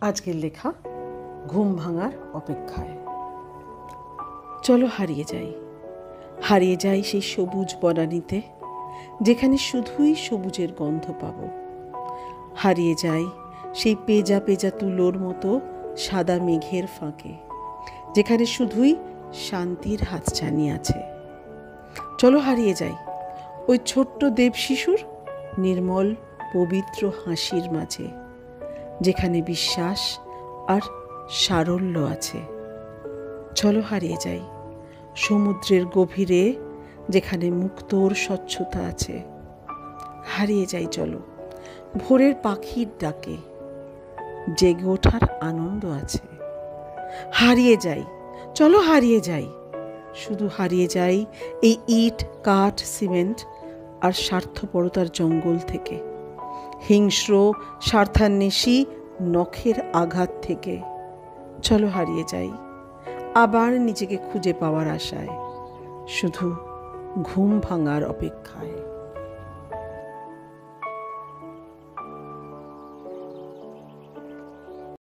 আজকের লেখা ঘুম ভাঙার অপেক্ষায়। চলো হারিয়ে যাই সেই সবুজ বনানীতে, যেখানে শুধুই সবুজের গন্ধ পাব। হারিয়ে যাই সেই পেজা পেজা তুলোর মতো সাদা মেঘের ফাঁকে, যেখানে শুধুই শান্তির হাতছানি আছে। চলো হারিয়ে যাই ওই ছোট্ট দেবশিশুর নির্মল পবিত্র হাসির মাঝে, যেখানে বিশ্বাস আর সারল্য আছে। চলো হারিয়ে যাই সমুদ্রের গভীরে, যেখানে মুক্তোর স্বচ্ছতা আছে। হারিয়ে যাই চলো ভোরের পাখির ডাকে, জেগে ওঠার আনন্দ আছে। হারিয়ে যাই শুধু হারিয়ে যাই এই ইট, কাঠ, সিমেন্ট আর স্বার্থপরতার জঙ্গল থেকে, হিংস্র স্বার্থান্বেষী নখের আঘাত থেকে। চলো হারিয়ে যাই আবার নিজেকে খুঁজে পাওয়ার আশায়, শুধু ঘুম ভাঙার অপেক্ষায়।